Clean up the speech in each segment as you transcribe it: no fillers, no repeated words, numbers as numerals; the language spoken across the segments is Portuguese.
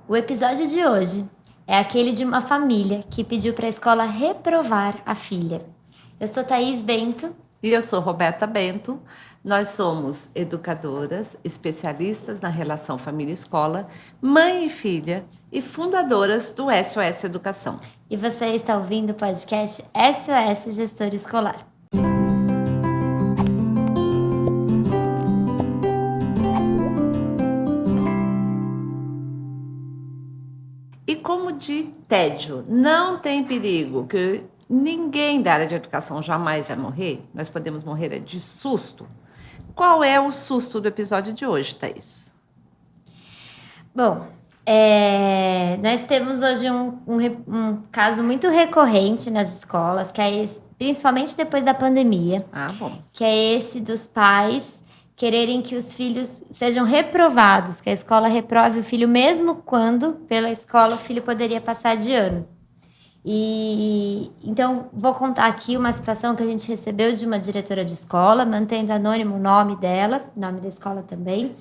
O episódio de hoje é aquele de uma família que pediu para a escola reprovar a filha. Eu sou Thaís Bento. E eu sou Roberta Bento. Nós somos educadoras, especialistas na relação família-escola, mãe e filha e fundadoras do SOS Educação. E você está ouvindo o podcast SOS Gestor Escolar. E como de tédio, não tem perigo, que ninguém da área de educação jamais vai morrer, nós podemos morrer de susto. Qual é o susto do episódio de hoje, Thaís? Bom, nós temos hoje um caso muito recorrente nas escolas, que é esse, principalmente depois da pandemia. Que é esse dos pais quererem que os filhos sejam reprovados, que a escola reprove o filho mesmo quando, pela escola, o filho poderia passar de ano. E então, vou contar aqui uma situação que a gente recebeu de uma diretora de escola, mantendo anônimo o nome dela, o nome da escola também.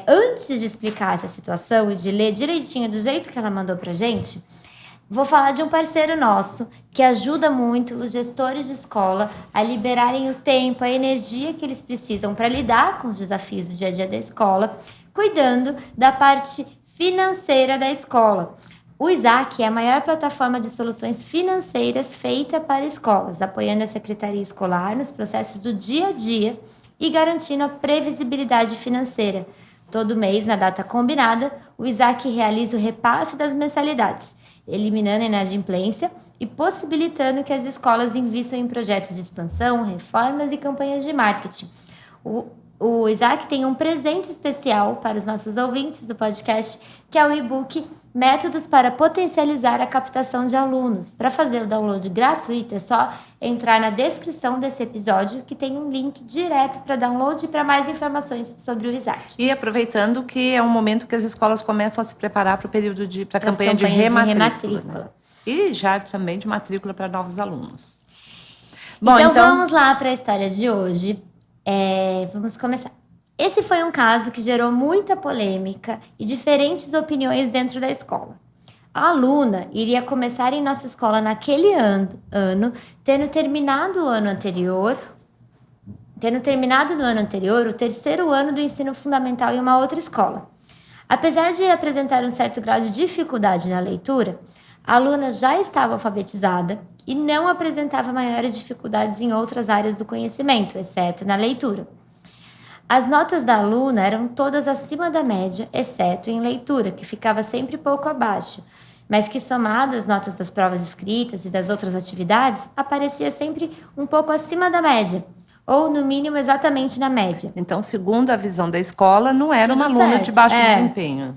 Antes de explicar essa situação e de ler direitinho do jeito que ela mandou pra gente, vou falar de um parceiro nosso que ajuda muito os gestores de escola a liberarem o tempo, a energia que eles precisam para lidar com os desafios do dia a dia da escola, cuidando da parte financeira da escola. O Isaac é a maior plataforma de soluções financeiras feita para escolas, apoiando a Secretaria Escolar nos processos do dia a dia e garantindo a previsibilidade financeira. Todo mês, na data combinada, o Isaac realiza o repasse das mensalidades, eliminando a inadimplência e possibilitando que as escolas invistam em projetos de expansão, reformas e campanhas de marketing. O Isaac tem um presente especial para os nossos ouvintes do podcast, que é o e-book Métodos para Potencializar a Captação de Alunos. Para fazer o download gratuito, é só entrar na descrição desse episódio, que tem um link direto para download e para mais informações sobre o Isaac. E aproveitando que é um momento que as escolas começam a se preparar para o período para a campanha de rematrícula. Né? E já também de matrícula para novos alunos. Bom, então vamos lá para a história de hoje. Vamos começar. Esse foi um caso que gerou muita polêmica e diferentes opiniões dentro da escola. A aluna iria começar em nossa escola naquele ano, tendo terminado no ano anterior o terceiro ano do ensino fundamental em uma outra escola. Apesar de apresentar um certo grau de dificuldade na leitura, a aluna já estava alfabetizada e não apresentava maiores dificuldades em outras áreas do conhecimento, exceto na leitura. As notas da aluna eram todas acima da média, exceto em leitura, que ficava sempre pouco abaixo, mas que, somado às notas das provas escritas e das outras atividades, aparecia sempre um pouco acima da média, ou no mínimo exatamente na média. Então, segundo a visão da escola, não era uma aluna de baixo desempenho.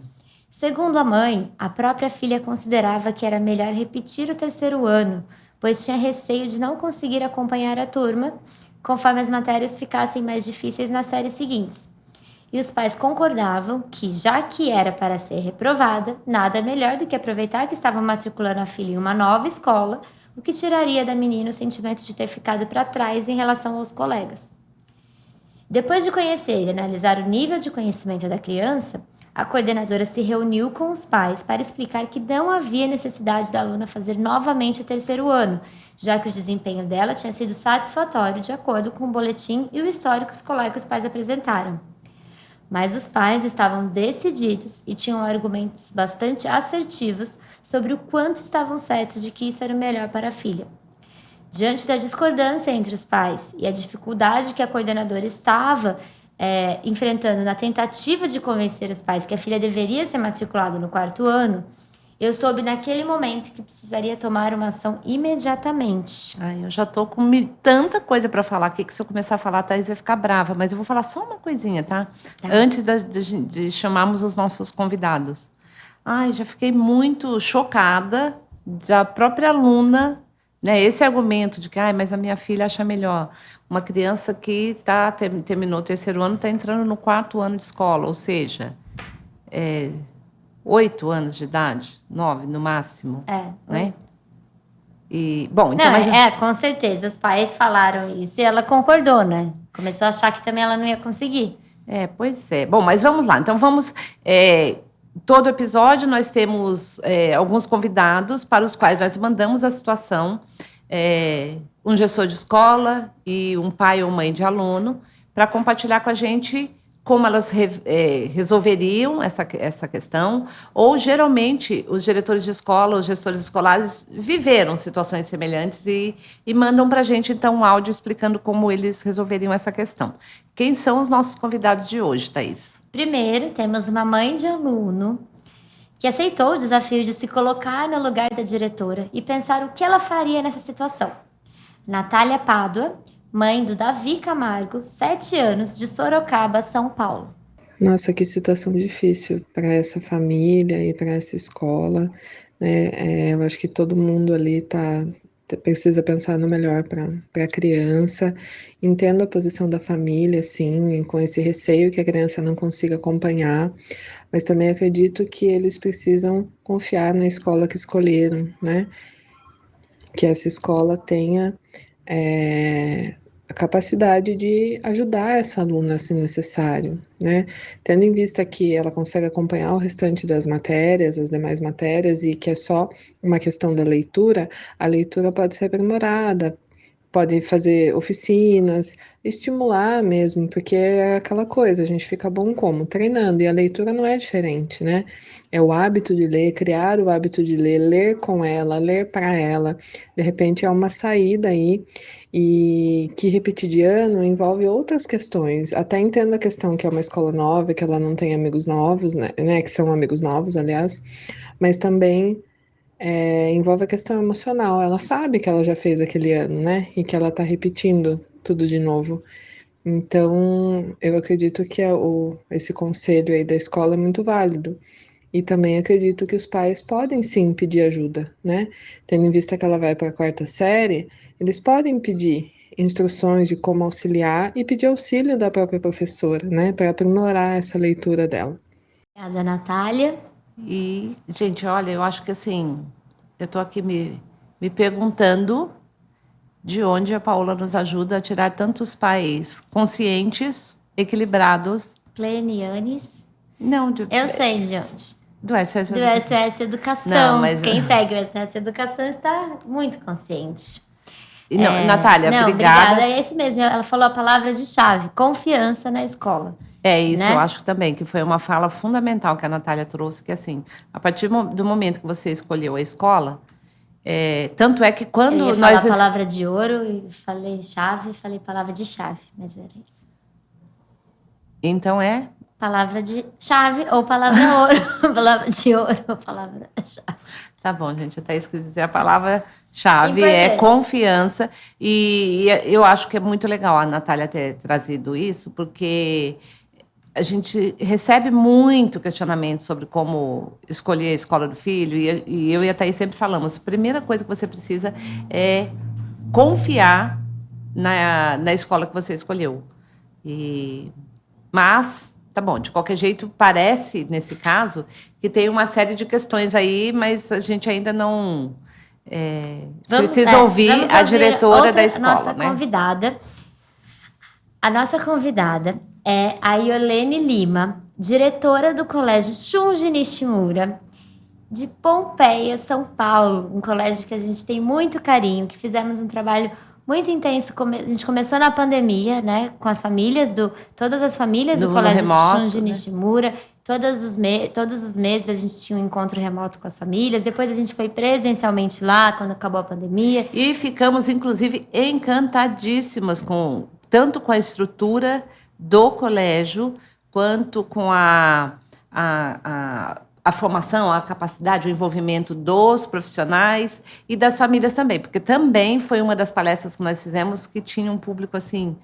Segundo a mãe, a própria filha considerava que era melhor repetir o terceiro ano, pois tinha receio de não conseguir acompanhar a turma, conforme as matérias ficassem mais difíceis nas séries seguintes. E os pais concordavam que, já que era para ser reprovada, nada melhor do que aproveitar que estavam matriculando a filha em uma nova escola, o que tiraria da menina o sentimento de ter ficado para trás em relação aos colegas. Depois de conhecer e analisar o nível de conhecimento da criança, a coordenadora se reuniu com os pais para explicar que não havia necessidade da aluna fazer novamente o terceiro ano, já que o desempenho dela tinha sido satisfatório de acordo com o boletim e o histórico escolar que os pais apresentaram. Mas os pais estavam decididos e tinham argumentos bastante assertivos sobre o quanto estavam certos de que isso era o melhor para a filha. Diante da discordância entre os pais e a dificuldade que a coordenadora estava enfrentando na tentativa de convencer os pais que a filha deveria ser matriculada no quarto ano, eu soube naquele momento que precisaria tomar uma ação imediatamente. Eu já tô com tanta coisa para falar aqui que se eu começar a falar, a Thaís vai ficar brava. Mas eu vou falar só uma coisinha, tá? Antes de chamarmos os nossos convidados. Já fiquei muito chocada da própria aluna, né? Esse argumento de que mas a minha filha acha melhor. Uma criança que terminou o terceiro ano está entrando no quarto ano de escola, ou seja, 8 anos de idade, 9 no máximo. Né? E, bom, então, com certeza. Os pais falaram isso e ela concordou, né? Começou a achar que também ela não ia conseguir. Pois é. Bom, mas vamos lá. Então, vamos todo episódio nós temos alguns convidados para os quais nós mandamos a situação, um gestor de escola e um pai ou mãe de aluno, para compartilhar com a gente como elas resolveriam essa questão, ou geralmente os diretores de escola, os gestores escolares viveram situações semelhantes e mandam para a gente, então, um áudio explicando como eles resolveriam essa questão. Quem são os nossos convidados de hoje, Thaís? Primeiro, temos uma mãe de aluno que aceitou o desafio de se colocar no lugar da diretora e pensar o que ela faria nessa situação. Natália Pádua, mãe do Davi Camargo, 7 anos, de Sorocaba, São Paulo. Nossa, que situação difícil para essa família e para essa escola, né? Eu acho que todo mundo ali precisa pensar no melhor para a criança. Entendo a posição da família, sim, com esse receio que a criança não consiga acompanhar, mas também acredito que eles precisam confiar na escola que escolheram, né? Que essa escola tenha a capacidade de ajudar essa aluna, se necessário, né? Tendo em vista que ela consegue acompanhar o restante das matérias, as demais matérias, e que é só uma questão da leitura, a leitura pode ser aprimorada, pode fazer oficinas, estimular mesmo, porque é aquela coisa, a gente fica bom como? Treinando, e a leitura não é diferente, né? É o hábito de ler, criar o hábito de ler, ler com ela, ler para ela, de repente é uma saída aí, e que repetir de ano envolve outras questões. Até entendo a questão que é uma escola nova, que ela não tem amigos novos, né? Que são amigos novos, aliás, mas também envolve a questão emocional. Ela sabe que ela já fez aquele ano, né? E que ela está repetindo tudo de novo. Então, eu acredito que esse conselho aí da escola é muito válido. E também acredito que os pais podem sim pedir ajuda, né? Tendo em vista que ela vai para a 4ª série, eles podem pedir instruções de como auxiliar e pedir auxílio da própria professora, né? Para aprimorar essa leitura dela. Obrigada, Natália. E, gente, olha, eu acho que assim, eu estou aqui me perguntando de onde a Paola nos ajuda a tirar tantos pais conscientes, equilibrados. Plenianes. Não, eu sei de onde. Do SOS Educação. Do SOS Educação. Não, mas... Quem segue o SOS Educação está muito consciente. Não, Natália, obrigada. É isso mesmo, ela falou a palavra de chave, confiança na escola. É isso, né? Eu acho também, que foi uma fala fundamental que a Natália trouxe, que assim, a partir do momento que você escolheu a escola, tanto é que quando eu ia falar a palavra de ouro, e falei chave, e falei palavra de chave, mas era isso. Então palavra de chave ou palavra ouro. Palavra de ouro ou palavra chave. Tá bom, gente. Até esqueci dizer a palavra-chave é confiança. E eu acho que é muito legal a Natália ter trazido isso, porque a gente recebe muito questionamento sobre como escolher a escola do filho. E eu e a Thaís sempre falamos, a primeira coisa que você precisa é confiar na escola que você escolheu. Mas... Tá bom, de qualquer jeito, parece, nesse caso, que tem uma série de questões aí, mas a gente ainda não precisa ouvir a diretora da escola, né? A nossa convidada é a Iolene Lima, diretora do Colégio Shunji Nishimura, de Pompeia, São Paulo, um colégio que a gente tem muito carinho, que fizemos um trabalho muito intenso. A gente começou na pandemia, né? Com as famílias todas as famílias do Colégio Shunji Nishimura. Todos os meses a gente tinha um encontro remoto com as famílias. Depois a gente foi presencialmente lá, quando acabou a pandemia. E ficamos, inclusive, encantadíssimas tanto com a estrutura do colégio, quanto com a formação, a capacidade, o envolvimento dos profissionais e das famílias também, porque também foi uma das palestras que nós fizemos que tinha um público assim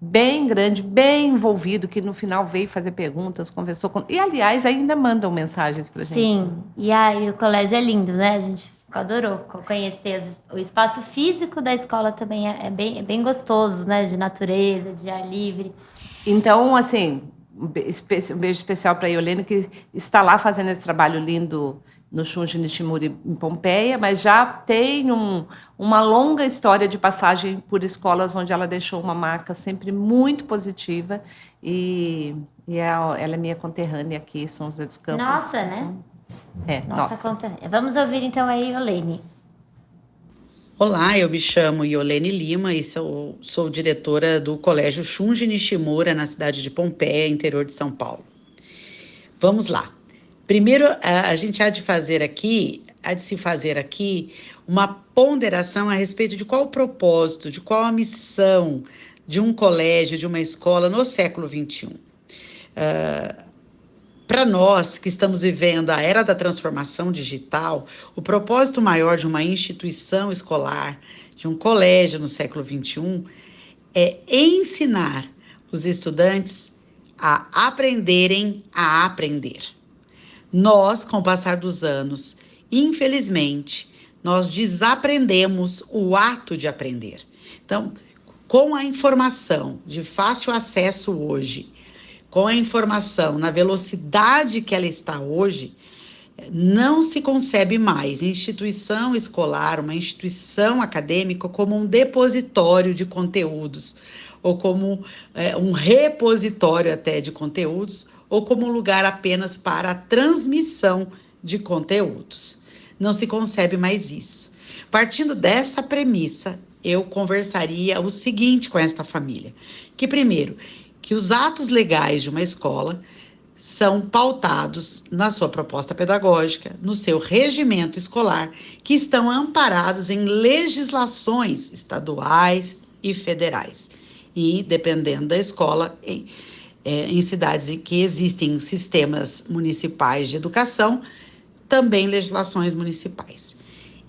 bem grande, bem envolvido, que no final veio fazer perguntas, conversou com... E, aliás, ainda mandam mensagens para a gente. Sim, e o colégio é lindo, né? A gente adorou conhecer o espaço físico da escola também é bem gostoso, né? De natureza, de ar livre. Então, assim... um beijo especial para a Iolene, que está lá fazendo esse trabalho lindo no Shunji Nishimura, em Pompeia, mas já tem uma longa história de passagem por escolas onde ela deixou uma marca sempre muito positiva, e ela é minha conterrânea aqui, São José dos Campos. Nossa, né? Nossa. Conterrânea. Vamos ouvir então a Iolene. Olá, eu me chamo Iolene Lima e sou diretora do Colégio Shunji Nishimura, na cidade de Pompeia, interior de São Paulo. Vamos lá. Primeiro, a gente há de se fazer aqui uma ponderação a respeito de qual o propósito, de qual a missão de um colégio, de uma escola no século XXI. Para nós que estamos vivendo a era da transformação digital, o propósito maior de uma instituição escolar, de um colégio no século XXI, é ensinar os estudantes a aprenderem a aprender. Nós, com o passar dos anos, infelizmente, nós desaprendemos o ato de aprender. Então, com a informação de fácil acesso hoje, com a informação na velocidade que ela está hoje, não se concebe mais instituição escolar, uma instituição acadêmica, como um depositório de conteúdos, ou como um repositório até de conteúdos, ou como um lugar apenas para a transmissão de conteúdos. Não se concebe mais isso. Partindo dessa premissa, eu conversaria o seguinte com esta família, que primeiro, que os atos legais de uma escola são pautados na sua proposta pedagógica, no seu regimento escolar, que estão amparados em legislações estaduais e federais. E, dependendo da escola, em cidades em que existem sistemas municipais de educação, também legislações municipais.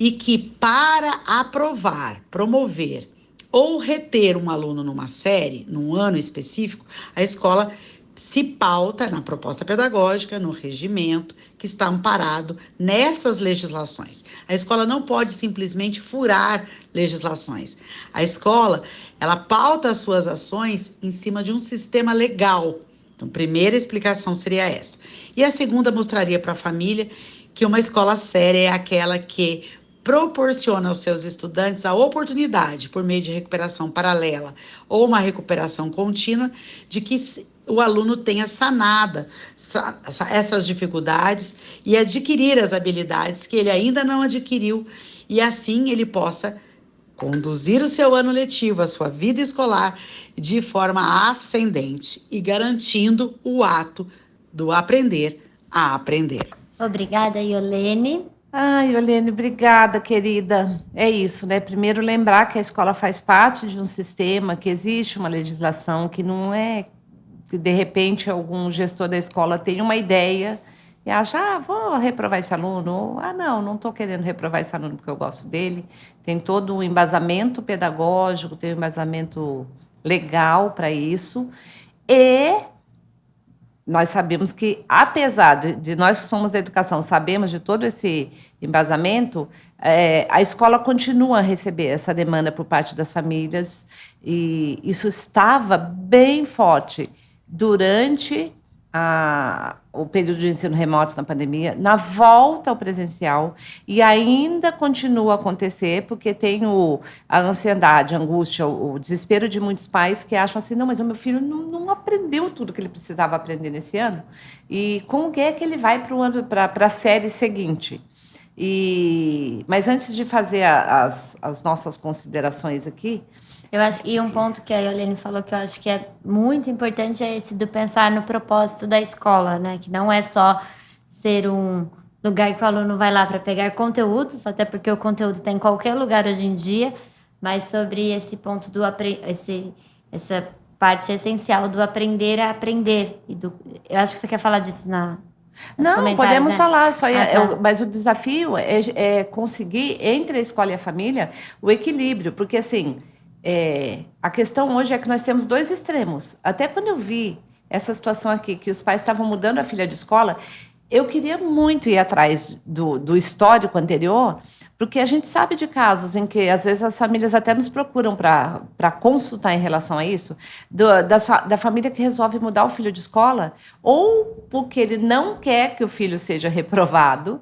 E que para aprovar, promover ou reter um aluno numa série, num ano específico, a escola se pauta na proposta pedagógica, no regimento, que está amparado nessas legislações. A escola não pode simplesmente furar legislações. A escola, ela pauta as suas ações em cima de um sistema legal. Então, a primeira explicação seria essa. E a segunda mostraria para a família que uma escola séria é aquela que proporciona aos seus estudantes a oportunidade, por meio de recuperação paralela ou uma recuperação contínua, de que o aluno tenha sanado essas dificuldades e adquirir as habilidades que ele ainda não adquiriu, e assim ele possa conduzir o seu ano letivo, a sua vida escolar, de forma ascendente e garantindo o ato do aprender a aprender. Obrigada, Iolene. Iolene, obrigada, querida. É isso, né? Primeiro, lembrar que a escola faz parte de um sistema, que existe uma legislação, que não é que, de repente, algum gestor da escola tem uma ideia e acha, vou reprovar esse aluno. Ou, não estou querendo reprovar esse aluno porque eu gosto dele. Tem todo um embasamento pedagógico, tem um embasamento legal para isso. E nós sabemos que, apesar de nós que somos da educação, sabemos de todo esse embasamento, a escola continua a receber essa demanda por parte das famílias, e isso estava bem forte durante o período de ensino remoto na pandemia, na volta ao presencial, e ainda continua a acontecer, porque tem a ansiedade, a angústia, o desespero de muitos pais que acham assim, não, mas o meu filho não aprendeu tudo que ele precisava aprender nesse ano, e como é que ele vai para a série seguinte? Mas antes de fazer as nossas considerações aqui, eu acho que um ponto que a Iolene falou que eu acho que é muito importante é esse do pensar no propósito da escola, né? Que não é só ser um lugar que o aluno vai lá para pegar conteúdos, até porque o conteúdo está em qualquer lugar hoje em dia, mas sobre esse ponto essa parte essencial do aprender a aprender. Eu acho que você quer falar disso Não, podemos, né? Falar, tá. Mas o desafio é conseguir, entre a escola e a família, o equilíbrio, porque assim, a questão hoje é que nós temos dois extremos. Até quando eu vi essa situação aqui, que os pais estavam mudando a filha de escola, eu queria muito ir atrás do histórico anterior, Porque a gente sabe de casos em que, às vezes, as famílias até nos procuram para consultar em relação a isso, da família que resolve mudar o filho de escola, ou porque ele não quer que o filho seja reprovado,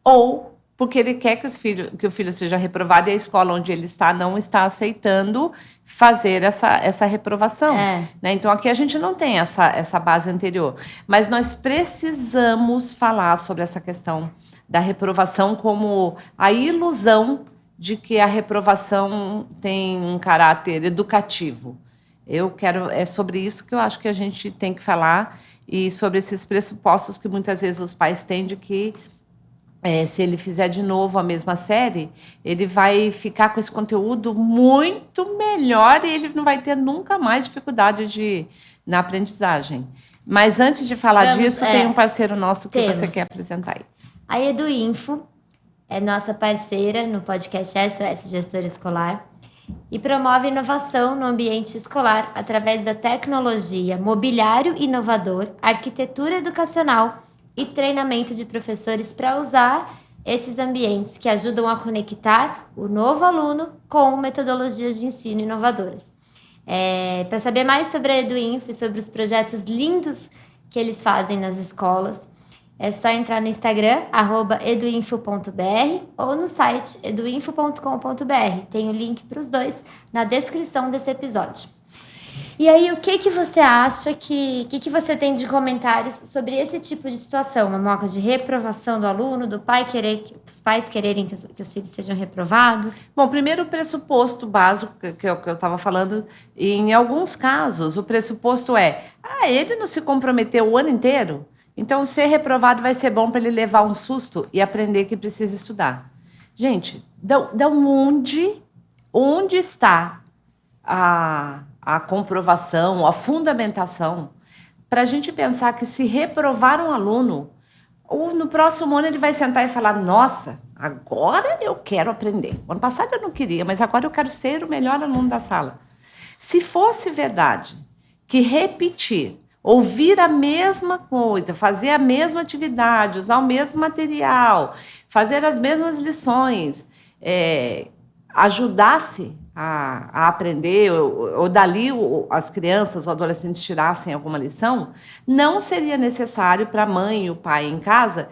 ou porque ele quer que o filho seja reprovado e a escola onde ele está não está aceitando fazer essa reprovação. Né? Então, aqui a gente não tem essa base anterior. Mas nós precisamos falar sobre essa questão da reprovação como a ilusão de que a reprovação tem um caráter educativo. É sobre isso que eu acho que a gente tem que falar e sobre esses pressupostos que muitas vezes os pais têm de que se ele fizer de novo a mesma série, ele vai ficar com esse conteúdo muito melhor e ele não vai ter nunca mais dificuldade na aprendizagem. Mas antes de falar disso, tem um parceiro nosso que você quer apresentar aí. A EduInfo é nossa parceira no podcast SOS Gestora Escolar e promove inovação no ambiente escolar através da tecnologia, mobiliário inovador, arquitetura educacional e treinamento de professores para usar esses ambientes que ajudam a conectar o novo aluno com metodologias de ensino inovadoras. Para saber mais sobre a EduInfo e sobre os projetos lindos que eles fazem nas escolas, é só entrar no Instagram, @eduinfo.br, ou no site eduinfo.com.br. Tem o link para os dois na descrição desse episódio. E aí, o que você acha que você tem de comentários sobre esse tipo de situação, Mamoca, de reprovação do aluno, os pais quererem que os filhos sejam reprovados? Bom, primeiro o pressuposto básico, que é o que eu estava falando, em alguns casos, o pressuposto ele não se comprometeu o ano inteiro, então ser reprovado vai ser bom para ele levar um susto e aprender que precisa estudar. Gente, onde está a comprovação, a fundamentação, para a gente pensar que se reprovar um aluno, ou no próximo ano ele vai sentar e falar, nossa, agora eu quero aprender. O ano passado eu não queria, mas agora eu quero ser o melhor aluno da sala. Se fosse verdade que repetir, ouvir a mesma coisa, fazer a mesma atividade, usar o mesmo material, fazer as mesmas lições, ajudasse a aprender, ou dali as crianças ou adolescentes tirassem alguma lição, não seria necessário para a mãe e o pai em casa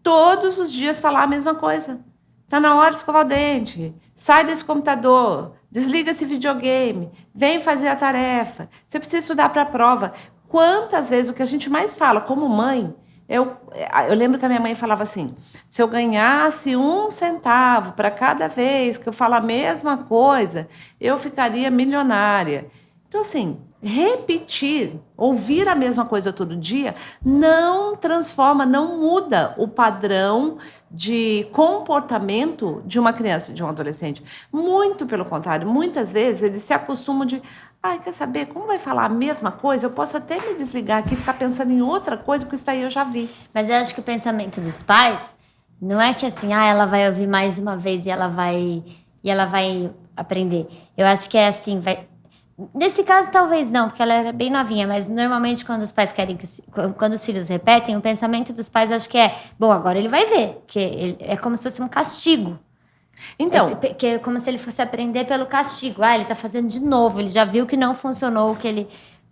todos os dias falar a mesma coisa. Está na hora de escovar o dente, sai desse computador, desliga esse videogame, vem fazer a tarefa, você precisa estudar para a prova. Quantas vezes o que a gente mais fala como mãe, eu lembro que a minha mãe falava assim, se eu ganhasse 1 centavo para cada vez que eu falar a mesma coisa, eu ficaria milionária. Então, assim, repetir, ouvir a mesma coisa todo dia, não transforma, não muda o padrão de comportamento de uma criança e de um adolescente. Muito pelo contrário, muitas vezes eles se acostumam quer saber, como vai falar a mesma coisa? Eu posso até me desligar aqui e ficar pensando em outra coisa, porque isso daí eu já vi. Mas eu acho que o pensamento dos pais não é que assim, ela vai ouvir mais uma vez e ela vai aprender. Eu acho que é assim, nesse caso talvez não, porque ela era bem novinha, mas normalmente quando os pais quando os filhos repetem, o pensamento dos pais acho que bom, agora ele vai ver, que é como se fosse um castigo. Então, que é como se ele fosse aprender pelo castigo. Ele está fazendo de novo, ele já viu que não funcionou o que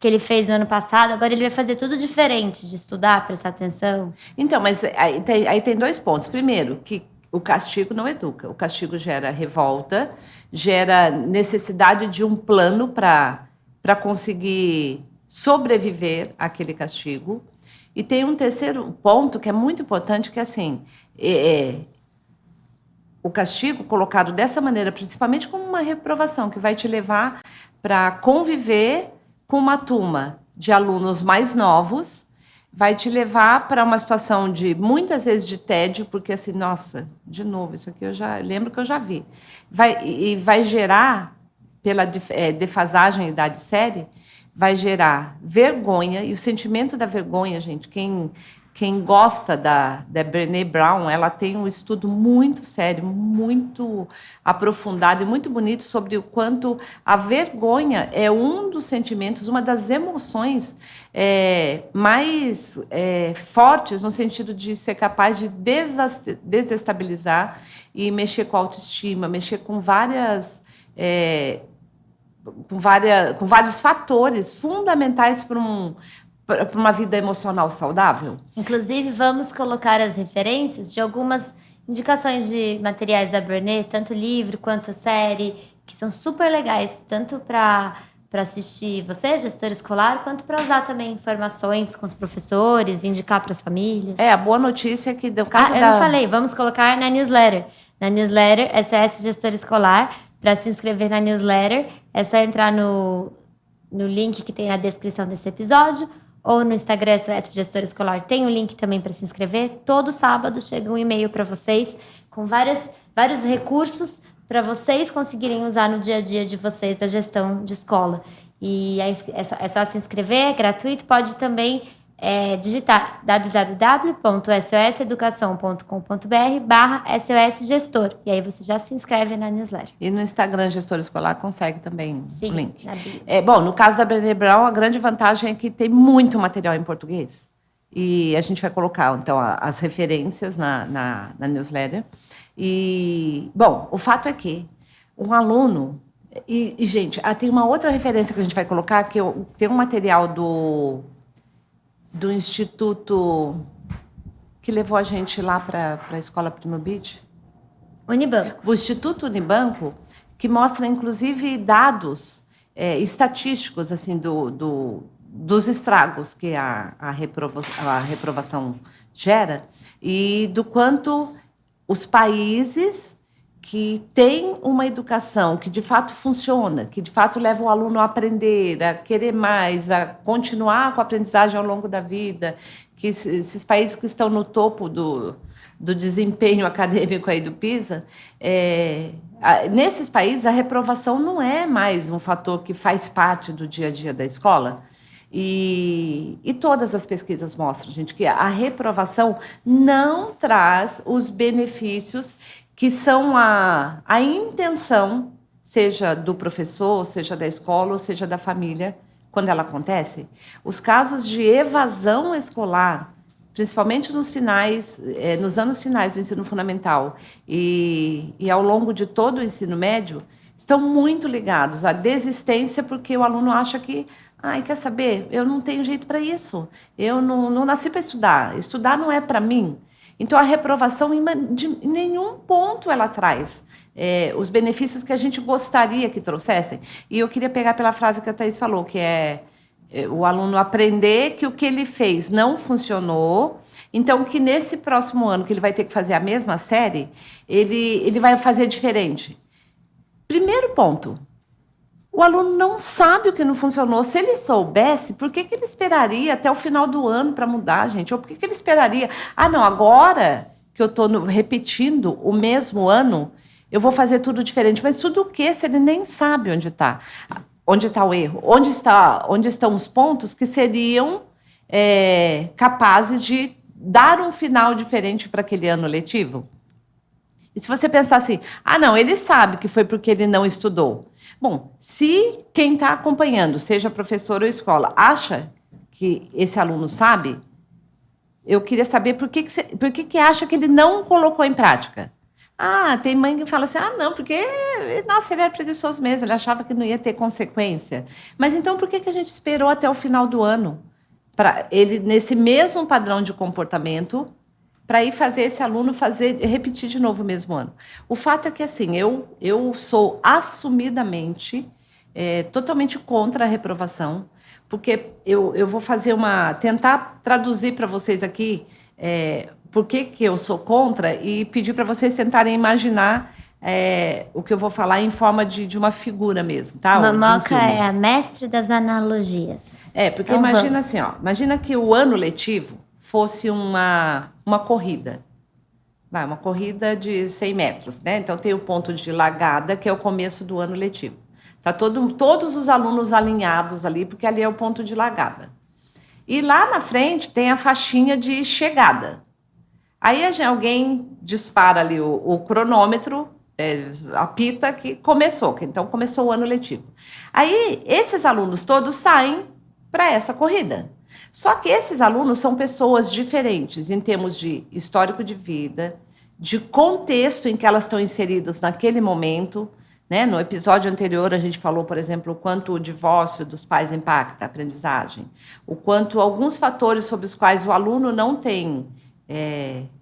ele fez no ano passado, agora ele vai fazer tudo diferente, de estudar, prestar atenção. Então, mas aí tem 2 pontos. Primeiro, que o castigo não educa. O castigo gera revolta, gera necessidade de um plano para conseguir sobreviver àquele castigo. E tem um terceiro ponto que é muito importante, que é assim... o castigo colocado dessa maneira, principalmente como uma reprovação, que vai te levar para conviver com uma turma de alunos mais novos, vai te levar para uma situação muitas vezes, de tédio, porque assim, nossa, de novo, isso aqui eu já lembro que eu já vi. Vai gerar, pela defasagem idade série, vai gerar vergonha, e o sentimento da vergonha, gente, quem quem gosta da Brené Brown, ela tem um estudo muito sério, muito aprofundado e muito bonito sobre o quanto a vergonha é um dos sentimentos, uma das emoções mais fortes, no sentido de ser capaz de desestabilizar e mexer com a autoestima, mexer com vários fatores fundamentais para uma vida emocional saudável. Inclusive, vamos colocar as referências de algumas indicações de materiais da Brené, tanto livro quanto série, que são super legais, tanto para assistir você, gestor escolar, quanto para usar também informações com os professores, indicar para as famílias. A boa notícia é que no caso eu não falei, vamos colocar na newsletter. Na newsletter, SOS Gestor Escolar. Para se inscrever na newsletter, é só entrar no link que tem na descrição desse episódio, ou no Instagram SOS Gestor Escolar tem um link também para se inscrever. Todo sábado chega um e-mail para vocês com vários recursos para vocês conseguirem usar no dia a dia de vocês da gestão de escola. E é só se inscrever, é gratuito. Pode também digitar www.soseducação.com.br/SOS-gestor. E aí você já se inscreve na newsletter. E no Instagram Gestor Escolar consegue também Sim, o link. Bom, no caso da Brené Brown, a grande vantagem é que tem muito material em português. E a gente vai colocar, então, as referências na newsletter. E, bom, o fato é que um aluno... E, gente, tem uma outra referência que a gente vai colocar, que tem um material do instituto que levou a gente lá para a escola Primo Beach. Unibanco. O Instituto Unibanco, que mostra, inclusive, dados estatísticos assim, dos estragos que a reprovação gera e do quanto os países que têm uma educação que de fato funciona, que de fato leva o aluno a aprender, a querer mais, a continuar com a aprendizagem ao longo da vida, que esses países que estão no topo do desempenho acadêmico aí do PISA, nesses países a reprovação não é mais um fator que faz parte do dia a dia da escola. E todas as pesquisas mostram, gente, que a reprovação não traz os benefícios que são a intenção, seja do professor, seja da escola, ou seja da família, quando ela acontece. Os casos de evasão escolar, principalmente nos anos finais do ensino fundamental e ao longo de todo o ensino médio, estão muito ligados à desistência, porque o aluno acha que, quer saber, eu não tenho jeito para isso, eu não nasci para estudar não é para mim. Então, a reprovação, em nenhum ponto ela traz os benefícios que a gente gostaria que trouxessem. E eu queria pegar pela frase que a Thaís falou, que é o aluno aprender que o que ele fez não funcionou, então que nesse próximo ano, que ele vai ter que fazer a mesma série, ele vai fazer diferente. Primeiro ponto, o aluno não sabe o que não funcionou. Se ele soubesse, por que ele esperaria até o final do ano para mudar, gente? Ou por que ele esperaria? Não, agora que eu estou repetindo o mesmo ano, eu vou fazer tudo diferente. Mas tudo o quê? Se ele nem sabe onde está. Onde está o erro? Onde estão os pontos que seriam capazes de dar um final diferente para aquele ano letivo? E se você pensar assim, não, ele sabe que foi porque ele não estudou. Bom, se quem está acompanhando, seja professor ou escola, acha que esse aluno sabe, eu queria saber por que acha que ele não colocou em prática. Tem mãe que fala assim, não, porque, nossa, ele era preguiçoso mesmo, ele achava que não ia ter consequência. Mas então por que a gente esperou até o final do ano para ele, nesse mesmo padrão de comportamento, para ir fazer esse aluno repetir de novo o mesmo ano? O fato é que, assim, eu sou assumidamente totalmente contra a reprovação, porque eu vou tentar traduzir para vocês aqui por que eu sou contra e pedir para vocês tentarem imaginar o que eu vou falar em forma de uma figura mesmo, tá? Mamoca é a mestre das analogias. Porque então, imagina assim, imagina que o ano letivo fosse uma corrida. Uma corrida de 100 metros, né? Então, tem o ponto de largada, que é o começo do ano letivo. Tá todos os alunos alinhados ali, porque ali é o ponto de largada. E lá na frente tem a faixinha de chegada. Aí alguém dispara ali o cronômetro, apita que começou, então começou o ano letivo. Aí esses alunos todos saem para essa corrida. Só que esses alunos são pessoas diferentes em termos de histórico de vida, de contexto em que elas estão inseridas naquele momento. Né? No episódio anterior, a gente falou, por exemplo, o quanto o divórcio dos pais impacta a aprendizagem, o quanto alguns fatores sobre os quais o aluno não tem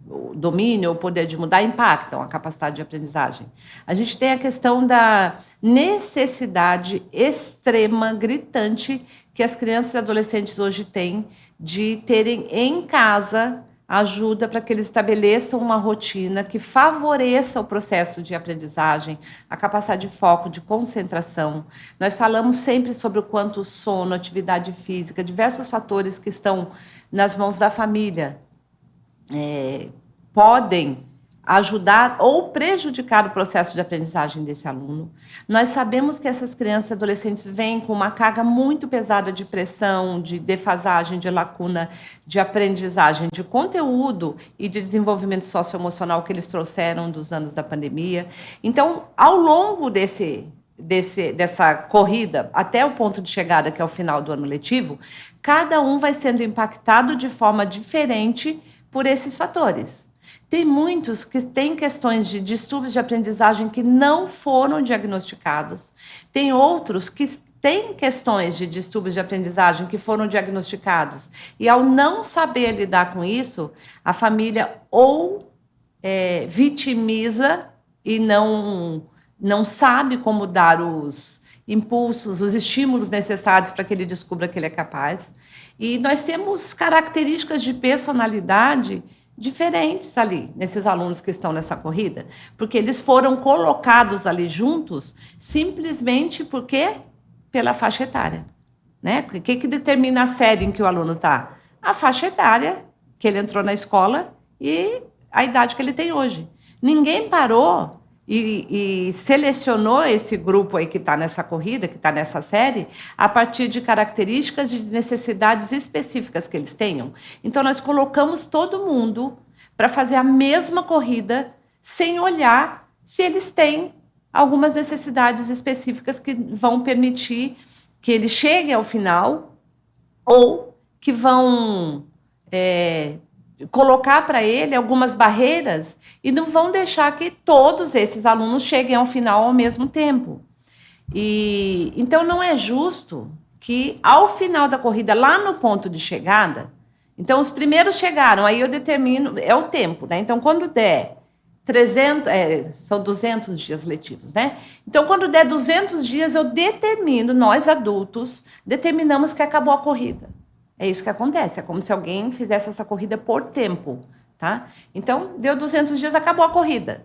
o domínio ou poder de mudar impactam a capacidade de aprendizagem. A gente tem a questão da necessidade extrema, gritante, que as crianças e adolescentes hoje têm de terem em casa ajuda para que eles estabeleçam uma rotina que favoreça o processo de aprendizagem, a capacidade de foco, de concentração. Nós falamos sempre sobre o quanto o sono, atividade física, diversos fatores que estão nas mãos da família podem ajudar ou prejudicar o processo de aprendizagem desse aluno. Nós sabemos que essas crianças e adolescentes vêm com uma carga muito pesada de pressão, de defasagem, de lacuna, de aprendizagem, de conteúdo e de desenvolvimento socioemocional que eles trouxeram dos anos da pandemia. Então, ao longo dessa corrida, até o ponto de chegada, que é o final do ano letivo, cada um vai sendo impactado de forma diferente por esses fatores. Tem muitos que têm questões de distúrbios de aprendizagem que não foram diagnosticados. Tem outros que têm questões de distúrbios de aprendizagem que foram diagnosticados. E, ao não saber lidar com isso, a família ou vitimiza e não sabe como dar os impulsos, os estímulos necessários para que ele descubra que ele é capaz. E nós temos características de personalidade diferentes ali, nesses alunos que estão nessa corrida, porque eles foram colocados ali juntos simplesmente porque pela faixa etária. Né? O que determina a série em que o aluno está? A faixa etária que ele entrou na escola e a idade que ele tem hoje. Ninguém parou e selecionou esse grupo aí que está nessa corrida, que está nessa série, a partir de características e de necessidades específicas que eles tenham. Então, nós colocamos todo mundo para fazer a mesma corrida, sem olhar se eles têm algumas necessidades específicas que vão permitir que eles cheguem ao final ou que vão colocar para ele algumas barreiras e não vão deixar que todos esses alunos cheguem ao final ao mesmo tempo. E então não é justo que ao final da corrida, lá no ponto de chegada, então os primeiros chegaram, aí eu determino, é o tempo, né? Então quando der 300, são 200 dias letivos, né? Então quando der 200 dias eu determino, nós adultos, determinamos que acabou a corrida. É isso que acontece, é como se alguém fizesse essa corrida por tempo, tá? Então, deu 200 dias, acabou a corrida.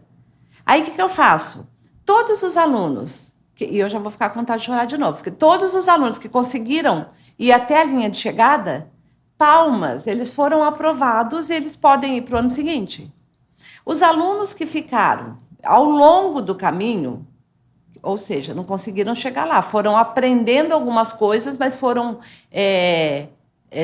Aí, o que eu faço? Todos os alunos, e eu já vou ficar com vontade de chorar de novo, porque todos os alunos que conseguiram ir até a linha de chegada, palmas, eles foram aprovados e eles podem ir para o ano seguinte. Os alunos que ficaram ao longo do caminho, ou seja, não conseguiram chegar lá, foram aprendendo algumas coisas, mas foram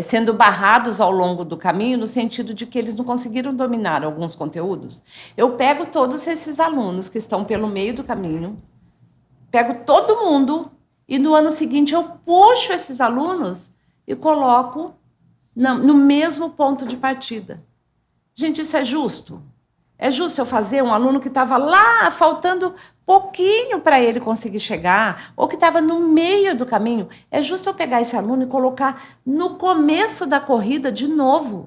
sendo barrados ao longo do caminho, no sentido de que eles não conseguiram dominar alguns conteúdos. Eu pego todos esses alunos que estão pelo meio do caminho, pego todo mundo e no ano seguinte eu puxo esses alunos e coloco no mesmo ponto de partida. Gente, isso é justo? É justo eu fazer um aluno que estava lá, faltando pouquinho para ele conseguir chegar, ou que estava no meio do caminho? É justo eu pegar esse aluno e colocar no começo da corrida de novo?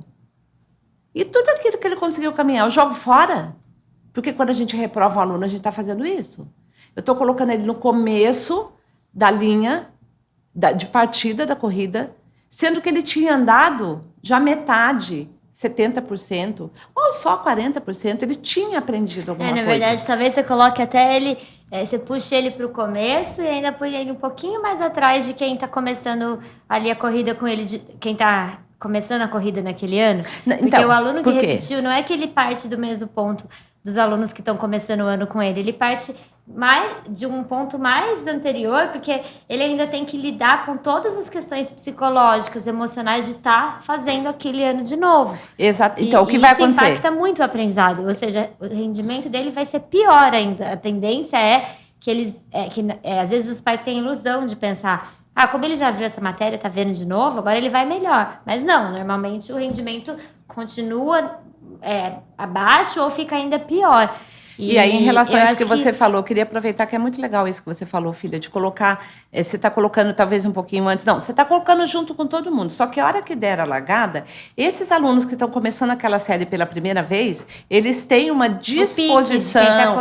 E tudo aquilo que ele conseguiu caminhar, eu jogo fora? Porque quando a gente reprova um aluno, a gente está fazendo isso. Eu estou colocando ele no começo da linha de partida da corrida, sendo que ele tinha andado já metade, 70%, ou só 40%, ele tinha aprendido alguma coisa. Na verdade, talvez você coloque até ele, você puxe ele para o começo e ainda põe ele um pouquinho mais atrás de quem está começando ali a corrida com ele, quem está começando a corrida naquele ano? Porque então, o aluno que repetiu, não é que ele parte do mesmo ponto dos alunos que estão começando o ano com ele parte de um ponto mais anterior, porque ele ainda tem que lidar com todas as questões psicológicas, emocionais de estar fazendo aquele ano de novo. Exato. Então, o que vai acontecer? Isso impacta muito o aprendizado, ou seja, o rendimento dele vai ser pior ainda. A tendência é que às vezes os pais têm ilusão de pensar, como ele já viu essa matéria, tá vendo de novo, agora ele vai melhor. Mas não, normalmente o rendimento continua abaixo ou fica ainda pior. E aí, em relação a isso que você falou, eu queria aproveitar que é muito legal isso que você falou, filha, de colocar, você está colocando talvez um pouquinho antes, não, você está colocando junto com todo mundo, só que a hora que der a largada, esses alunos que estão começando aquela série pela primeira vez, eles têm uma disposição,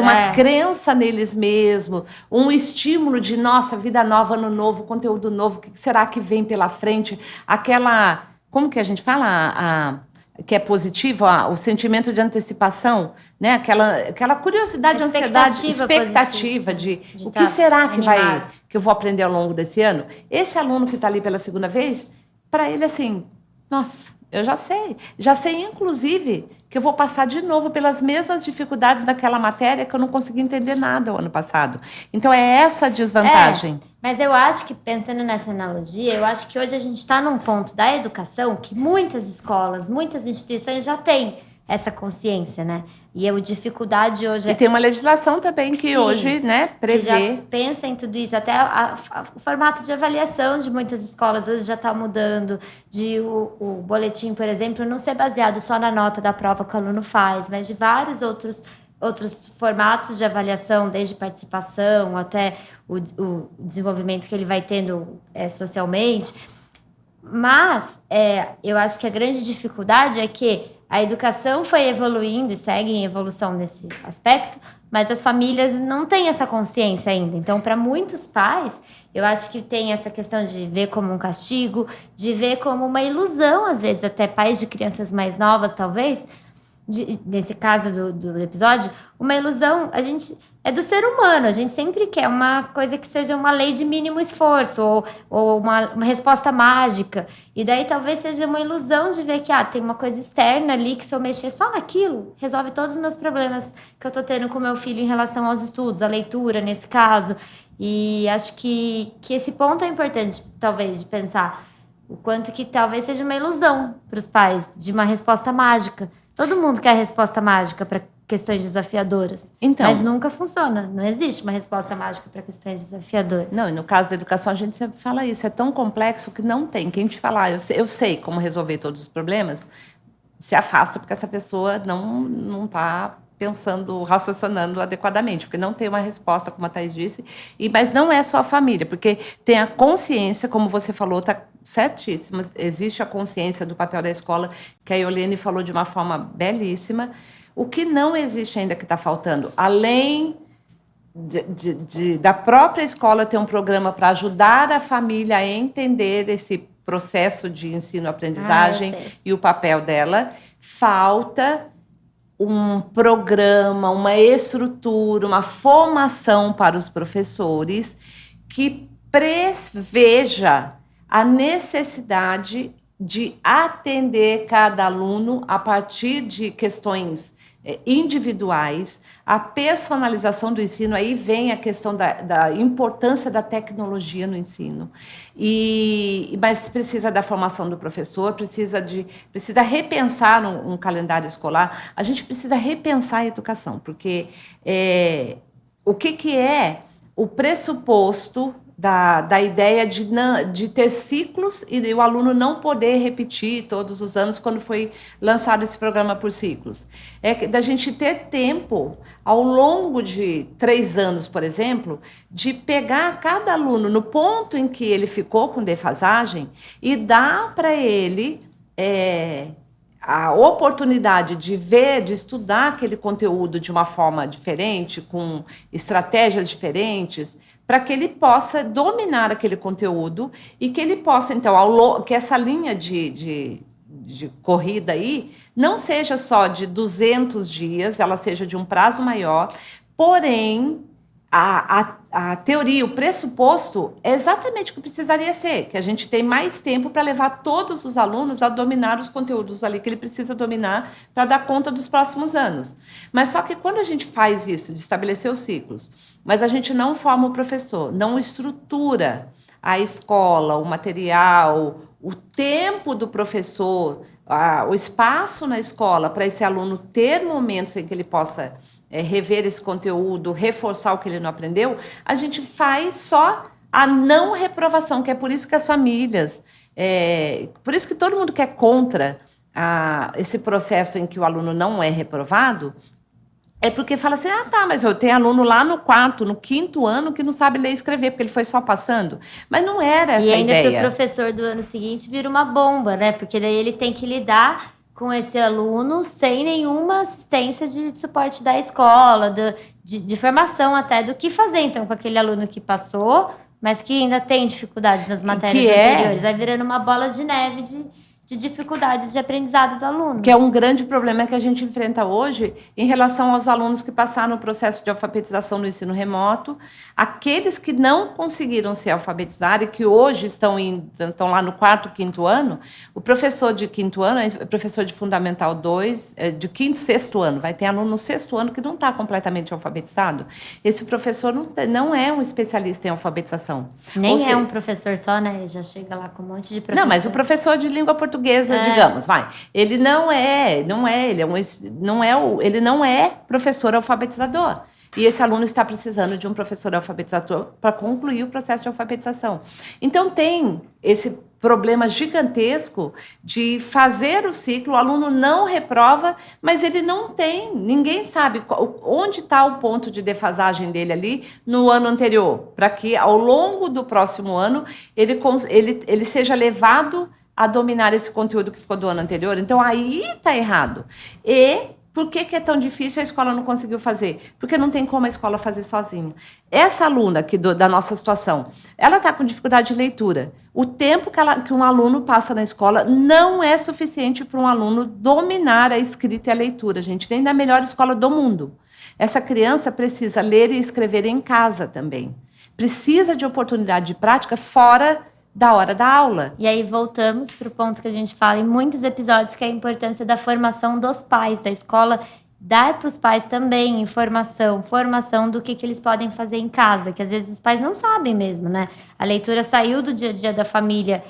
uma crença neles mesmos, um estímulo de, nossa, vida nova, ano novo, conteúdo novo, o que será que vem pela frente, aquela, como que a gente fala, que é positivo, o sentimento de antecipação, né? Aquela curiosidade, ansiedade, expectativa de o que será que eu vou aprender ao longo desse ano? Esse aluno que está ali pela segunda vez, para ele assim, nossa, eu já sei inclusive que eu vou passar de novo pelas mesmas dificuldades daquela matéria que eu não consegui entender nada o ano passado. Então é essa a desvantagem. Mas eu acho que, pensando nessa analogia, eu acho que hoje a gente está num ponto da educação que muitas escolas, muitas instituições já têm essa consciência, né? E a dificuldade hoje... E tem uma legislação também que hoje, né, prevê... Que já pensa em tudo isso. Até o formato de avaliação de muitas escolas hoje já está mudando. O boletim, por exemplo, não ser baseado só na nota da prova que o aluno faz, mas de vários outros formatos de avaliação, desde participação até o desenvolvimento que ele vai tendo socialmente. Mas eu acho que a grande dificuldade é que a educação foi evoluindo e segue em evolução nesse aspecto, mas as famílias não têm essa consciência ainda. Então, para muitos pais, eu acho que tem essa questão de ver como um castigo, de ver como uma ilusão, às vezes, até pais de crianças mais novas, talvez, nesse caso do episódio, uma ilusão, é do ser humano, a gente sempre quer uma coisa que seja uma lei de mínimo esforço ou uma resposta mágica, e daí talvez seja uma ilusão de ver que tem uma coisa externa ali que se eu mexer só naquilo, resolve todos os meus problemas que eu tô tendo com meu filho em relação aos estudos, a leitura nesse caso, e acho que esse ponto é importante, talvez, de pensar o quanto que talvez seja uma ilusão para os pais de uma resposta mágica. Todo mundo quer resposta mágica para questões desafiadoras. Então, mas nunca funciona. Não existe uma resposta mágica para questões desafiadoras. Não, e no caso da educação, a gente sempre fala isso. É tão complexo que não tem. Quem te falar, eu sei como resolver todos os problemas, se afasta porque essa pessoa não está pensando, raciocinando adequadamente, porque não tem uma resposta, como a Thaís disse, mas não é só a família, porque tem a consciência, como você falou, está certíssima, existe a consciência do papel da escola, que a Iolene falou de uma forma belíssima. O que não existe ainda que está faltando, além da própria escola ter um programa para ajudar a família a entender esse processo de ensino-aprendizagem e o papel dela, falta um programa, uma estrutura, uma formação para os professores que preveja a necessidade de atender cada aluno a partir de questões individuais, a personalização do ensino. Aí vem a questão da importância da tecnologia no ensino. Mas precisa da formação do professor, precisa repensar um calendário escolar. A gente precisa repensar a educação, porque o que é o pressuposto da ideia de ter ciclos e o aluno não poder repetir todos os anos quando foi lançado esse programa por ciclos. É da gente ter tempo, ao longo de 3 anos, por exemplo, de pegar cada aluno no ponto em que ele ficou com defasagem e dar para ele a oportunidade de estudar aquele conteúdo de uma forma diferente, com estratégias diferentes, para que ele possa dominar aquele conteúdo e que ele possa, então, que essa linha de corrida aí não seja só de 200 dias, ela seja de um prazo maior, porém, a teoria, o pressuposto é exatamente o que precisaria ser, que a gente tem mais tempo para levar todos os alunos a dominar os conteúdos ali que ele precisa dominar para dar conta dos próximos anos. Mas só que quando a gente faz isso, de estabelecer os ciclos, mas a gente não forma o professor, não estrutura a escola, o material, o tempo do professor, o espaço na escola para esse aluno ter momentos em que ele possa rever esse conteúdo, reforçar o que ele não aprendeu, a gente faz só a não reprovação, que é por isso que as famílias, por isso que todo mundo que é contra esse processo em que o aluno não é reprovado, é porque fala assim, mas eu tenho aluno lá no 4º, no 5º ano que não sabe ler e escrever, porque ele foi só passando. Mas não era essa a ideia. E ainda que o professor do ano seguinte vira uma bomba, né? Porque daí ele tem que lidar com esse aluno sem nenhuma assistência de suporte da escola, de formação até do que fazer, então, com aquele aluno que passou, mas que ainda tem dificuldades nas matérias anteriores. Vai virando uma bola de neve de dificuldades de aprendizado do aluno. Que é um grande problema que a gente enfrenta hoje em relação aos alunos que passaram no processo de alfabetização no ensino remoto, aqueles que não conseguiram se alfabetizar e que hoje estão lá no 4º, 5º ano, o professor de 5º ano, professor de Fundamental 2, de 5º, 6º ano, vai ter aluno no 6º ano que não está completamente alfabetizado. Esse professor não é um especialista em alfabetização. Nem é um professor só, né? Já chega lá com um monte de professor. Não, mas o professor de língua portuguesa, digamos, ele ele não é professor alfabetizador. E esse aluno está precisando de um professor alfabetizador para concluir o processo de alfabetização. Então, tem esse problema gigantesco de fazer o ciclo, o aluno não reprova, mas ele não tem, ninguém sabe onde está o ponto de defasagem dele ali no ano anterior, para que ao longo do próximo ano ele seja levado a dominar esse conteúdo que ficou do ano anterior. Então, aí está errado. E por que é tão difícil a escola não conseguiu fazer? Porque não tem como a escola fazer sozinha. Essa aluna aqui da nossa situação, ela está com dificuldade de leitura. O tempo que um aluno passa na escola não é suficiente para um aluno dominar a escrita e a leitura, gente, nem da melhor escola do mundo. Essa criança precisa ler e escrever em casa também. Precisa de oportunidade de prática fora da hora da aula. E aí voltamos para o ponto que a gente fala em muitos episódios, que é a importância da formação dos pais, da escola dar para os pais também formação do que eles podem fazer em casa, que às vezes os pais não sabem mesmo, né? A leitura saiu do dia a dia da família,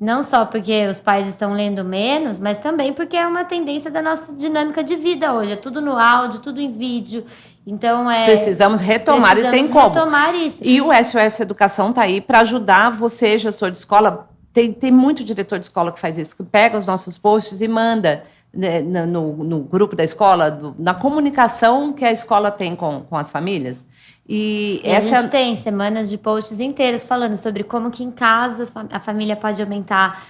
não só porque os pais estão lendo menos, mas também porque é uma tendência da nossa dinâmica de vida hoje, é tudo no áudio, tudo em vídeo. Então, precisamos retomar e tem como. Retomar isso. E o SOS Educação está aí para ajudar você, gestor de escola. Tem muito diretor de escola que faz isso, que pega os nossos posts e manda, né, no grupo da escola, na comunicação que a escola tem com as famílias. E a gente tem semanas de posts inteiras falando sobre como que em casa a família pode aumentar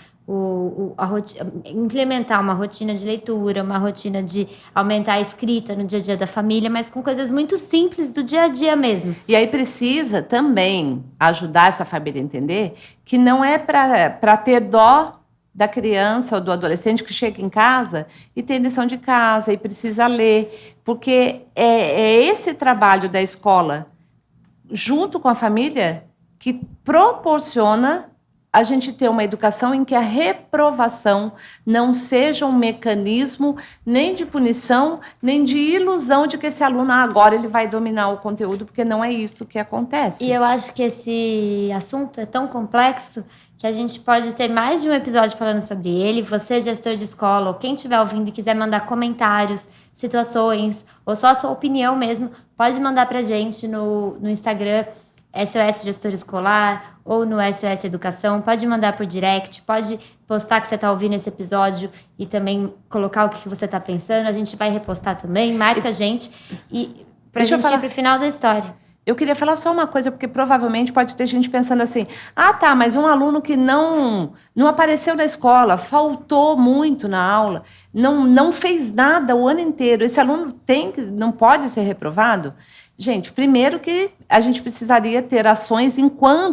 implementar uma rotina de leitura, uma rotina de aumentar a escrita no dia a dia da família, mas com coisas muito simples do dia a dia mesmo. E aí precisa também ajudar essa família a entender que não é para ter dó da criança ou do adolescente que chega em casa e tem lição de casa e precisa ler, porque é esse trabalho da escola junto com a família que proporciona a gente ter uma educação em que a reprovação não seja um mecanismo nem de punição, nem de ilusão de que esse aluno agora ele vai dominar o conteúdo, porque não é isso que acontece. E eu acho que esse assunto é tão complexo que a gente pode ter mais de um episódio falando sobre ele. Você, gestor de escola, ou quem estiver ouvindo e quiser mandar comentários, situações, ou só a sua opinião mesmo, pode mandar pra gente no Instagram, SOS Gestor Escolar, ou no SOS Educação, pode mandar por direct, pode postar que você está ouvindo esse episódio e também colocar o que você está pensando, a gente vai repostar também, marca a gente e para a gente ir para o final da história. Eu queria falar só uma coisa, porque provavelmente pode ter gente pensando assim, mas um aluno que não apareceu na escola, faltou muito na aula, não fez nada o ano inteiro, esse aluno não pode ser reprovado? Gente, primeiro que a gente precisaria ter ações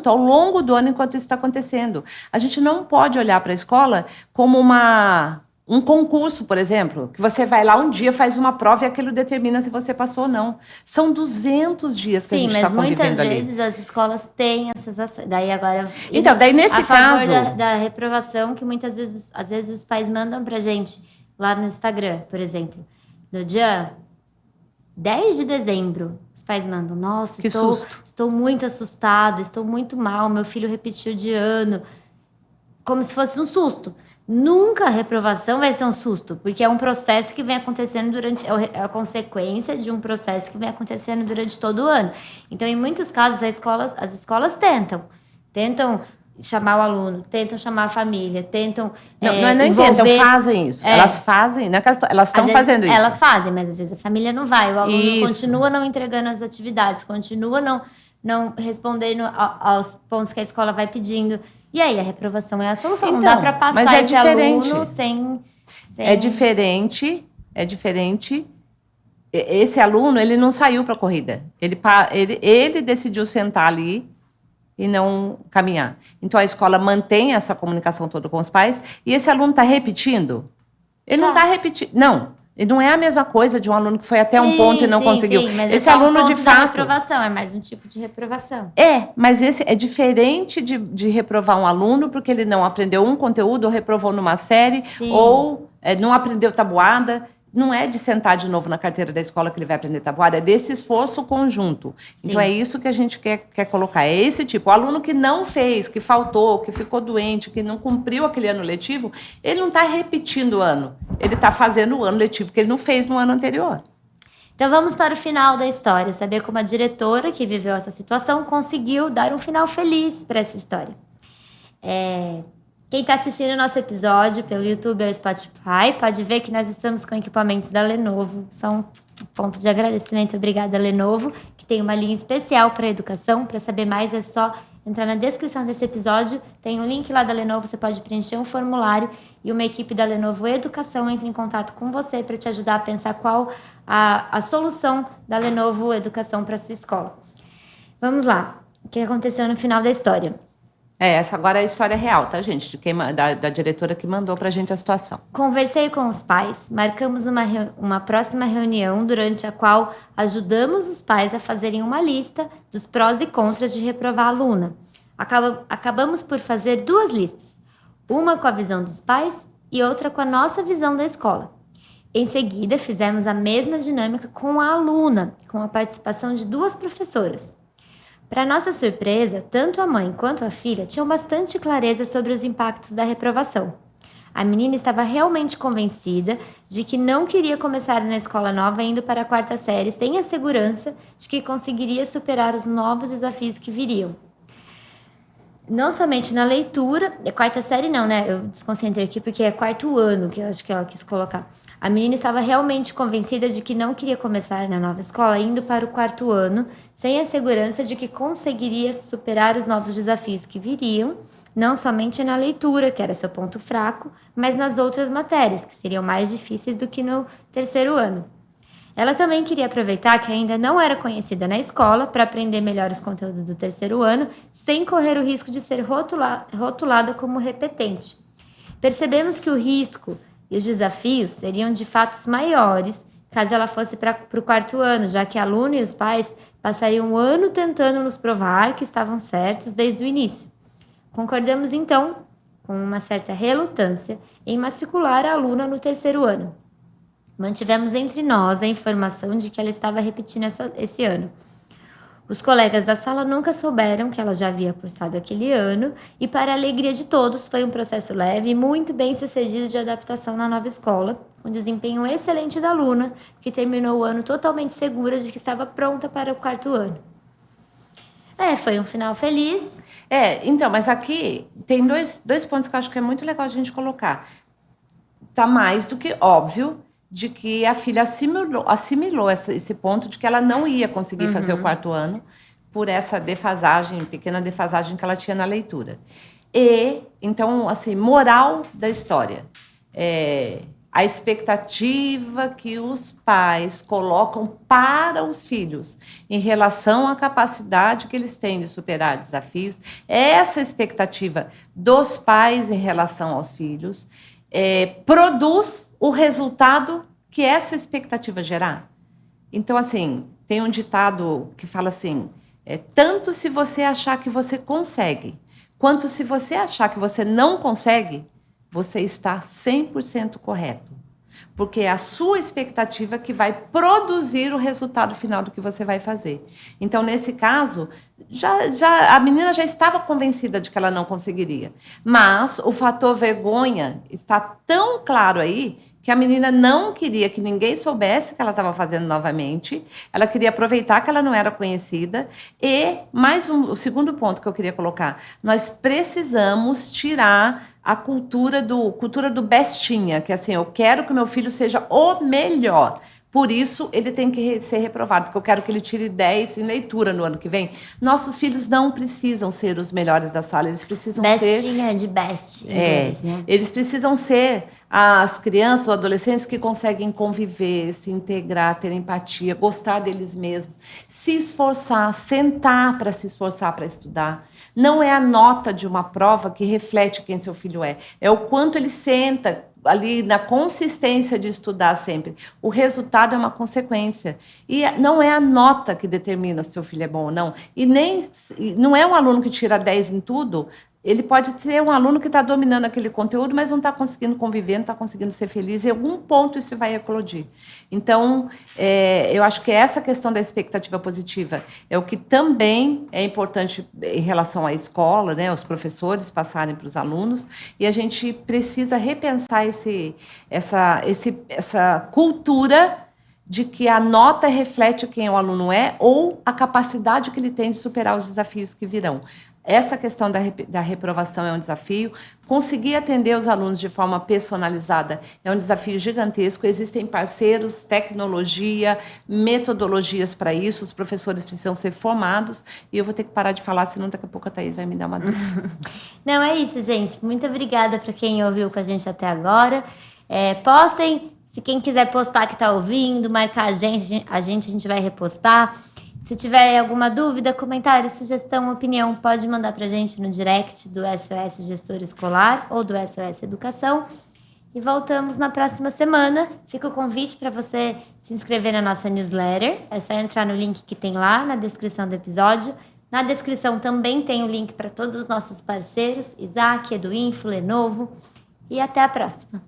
ao longo do ano, enquanto isso está acontecendo. A gente não pode olhar para a escola como um concurso, por exemplo, que você vai lá um dia, faz uma prova e aquilo determina se você passou ou não. São 200 dias que a gente está convivendo ali. Sim, mas muitas vezes as escolas têm essas ações. Daí agora... Então, daí nesse caso... da reprovação, que muitas vezes, às vezes os pais mandam pra gente lá no Instagram, por exemplo. No dia 10 de dezembro, os pais mandam, nossa, estou muito assustada, estou muito mal, meu filho repetiu de ano. Como se fosse um susto. Nunca a reprovação vai ser um susto, porque é um processo que vem acontecendo é a consequência de um processo que vem acontecendo durante todo o ano. Então, em muitos casos, as escolas tentam chamar o aluno, tentam chamar a família, tentam fazem isso. Elas fazem, não é que elas estão fazendo isso. Elas fazem, mas às vezes a família não vai, o aluno continua não entregando as atividades, continua não respondendo aos pontos que a escola vai pedindo. E aí, a reprovação é a solução. Então, não dá para passar esse aluno sem... É diferente. Esse aluno, ele não saiu para a corrida. Ele decidiu sentar ali e não caminhar. Então, a escola mantém essa comunicação toda com os pais. E esse aluno está repetindo? Ele não está repetindo. Não. E não é a mesma coisa de um aluno que foi até um ponto e não conseguiu. Mas esse aluno, de fato... reprovação, é mais um tipo de reprovação. Mas esse é diferente de reprovar um aluno porque ele não aprendeu um conteúdo ou reprovou numa série ou não aprendeu tabuada. Não é de sentar de novo na carteira da escola que ele vai aprender tabuada, é desse esforço conjunto. Sim. Então, é isso que a gente quer colocar. É esse tipo. O aluno que não fez, que faltou, que ficou doente, que não cumpriu aquele ano letivo, ele não está repetindo o ano. Ele está fazendo o ano letivo que ele não fez no ano anterior. Então, vamos para o final da história. Saber como a diretora que viveu essa situação conseguiu dar um final feliz para essa história. Quem está assistindo o nosso episódio pelo YouTube ou Spotify pode ver que nós estamos com equipamentos da Lenovo. São um ponto de agradecimento. Obrigada, Lenovo, que tem uma linha especial para educação. Para saber mais, é só entrar na descrição desse episódio. Tem um link lá da Lenovo, você pode preencher um formulário e uma equipe da Lenovo Educação entra em contato com você para te ajudar a pensar qual a solução da Lenovo Educação para a sua escola. Vamos lá. O que aconteceu no final da história? Essa agora é a história real, tá, gente? Da diretora que mandou pra gente a situação. Conversei com os pais, marcamos uma próxima reunião durante a qual ajudamos os pais a fazerem uma lista dos prós e contras de reprovar a aluna. Acabamos por fazer 2 listas, uma com a visão dos pais e outra com a nossa visão da escola. Em seguida, fizemos a mesma dinâmica com a aluna, com a participação de 2 professoras. Para nossa surpresa, tanto a mãe quanto a filha tinham bastante clareza sobre os impactos da reprovação. A menina estava realmente convencida de que não queria começar na escola nova indo para a 4ª série sem a segurança de que conseguiria superar os novos desafios que viriam. Não somente na leitura, 4ª série não, né? Eu desconcentrei aqui porque é 4º ano que eu acho que ela quis colocar. A menina estava realmente convencida de que não queria começar na nova escola indo para o 4º ano, sem a segurança de que conseguiria superar os novos desafios que viriam, não somente na leitura, que era seu ponto fraco, mas nas outras matérias, que seriam mais difíceis do que no 3º ano. Ela também queria aproveitar que ainda não era conhecida na escola para aprender melhor os conteúdos do 3º ano, sem correr o risco de ser rotulada como repetente. Percebemos que o risco e os desafios seriam de fato maiores caso ela fosse para o 4º ano, já que a aluna e os pais passariam um ano tentando nos provar que estavam certos desde o início. Concordamos, então, com uma certa relutância, em matricular a aluna no 3º ano. Mantivemos entre nós a informação de que ela estava repetindo esse ano. Os colegas da sala nunca souberam que ela já havia cursado aquele ano e, para a alegria de todos, foi um processo leve e muito bem sucedido de adaptação na nova escola, com desempenho excelente da aluna, que terminou o ano totalmente segura de que estava pronta para o 4º ano. Foi um final feliz. Então, mas aqui tem dois pontos que eu acho que é muito legal a gente colocar. Tá mais do que óbvio de que a filha assimilou esse ponto de que ela não ia conseguir fazer o 4º ano por essa pequena defasagem que ela tinha na leitura. E, então, assim, moral da história. A expectativa que os pais colocam para os filhos em relação à capacidade que eles têm de superar desafios, essa expectativa dos pais em relação aos filhos, produz o resultado que essa expectativa gerar. Então, assim, tem um ditado que fala assim, tanto se você achar que você consegue, quanto se você achar que você não consegue, você está 100% correto. Porque é a sua expectativa que vai produzir o resultado final do que você vai fazer. Então, nesse caso, a menina já estava convencida de que ela não conseguiria. Mas o fator vergonha está tão claro aí que a menina não queria que ninguém soubesse que ela estava fazendo novamente. Ela queria aproveitar que ela não era conhecida. E, o segundo ponto que eu queria colocar, nós precisamos tirar a cultura do bestinha, que assim, eu quero que meu filho seja o melhor. Por isso, ele tem que ser reprovado, porque eu quero que ele tire 10 em leitura no ano que vem. Nossos filhos não precisam ser os melhores da sala, eles precisam ser... Bestinha de best em inglês, né? Eles precisam ser as crianças ou adolescentes que conseguem conviver, se integrar, ter empatia, gostar deles mesmos, se esforçar, sentar para se esforçar para estudar. Não é a nota de uma prova que reflete quem seu filho é o quanto ele senta ali na consistência de estudar sempre. O resultado é uma consequência. E não é a nota que determina se seu filho é bom ou não. E não é um aluno que tira 10 em tudo. Ele pode ser um aluno que está dominando aquele conteúdo, mas não está conseguindo conviver, não está conseguindo ser feliz. Em algum ponto isso vai eclodir. Então, eu acho que essa questão da expectativa positiva é o que também é importante em relação à escola, né, os professores passarem para os alunos, e a gente precisa repensar essa cultura de que a nota reflete quem o aluno é ou a capacidade que ele tem de superar os desafios que virão. Essa questão da reprovação é um desafio. Conseguir atender os alunos de forma personalizada é um desafio gigantesco. Existem parceiros, tecnologia, metodologias para isso. Os professores precisam ser formados. E eu vou ter que parar de falar, senão daqui a pouco a Thaís vai me dar uma dúvida. Não, é isso, gente. Muito obrigada para quem ouviu com a gente até agora. Postem. Se quem quiser postar que está ouvindo, marcar a gente vai repostar. Se tiver alguma dúvida, comentário, sugestão, opinião, pode mandar para a gente no direct do SOS Gestor Escolar ou do SOS Educação. E voltamos na próxima semana. Fica o convite para você se inscrever na nossa newsletter. É só entrar no link que tem lá na descrição do episódio. Na descrição também tem o link para todos os nossos parceiros, Isaac, Eduinfo, Lenovo. E até a próxima.